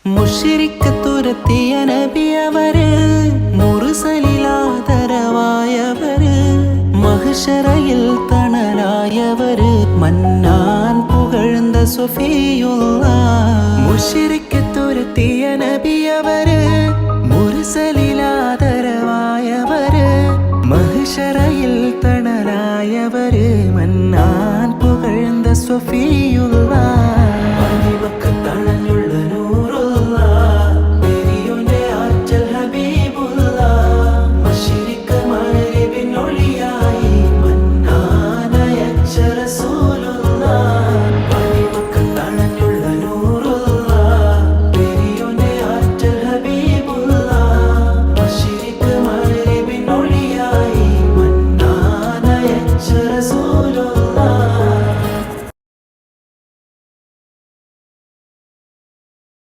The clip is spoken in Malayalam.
മുശ്രിക്കത്തുരത്തിയ നബിയവര്, മുർസലിലാദരവായവര്, മഹ്ശറയിൽ തണലായവര്, മന്നാൻ പുകഴ്ന്ന സ്വഫിയുള്ളാഹ്. മുശ്രിക്കത്തുരത്തിയ നബിയവര്, മുർസലിലാദരവായവര്, മഹ്ശറയിൽ തണലായവര്, മന്നാൻ പുകഴ്ന്ന സ്വഫിയുള്ളാഹ്.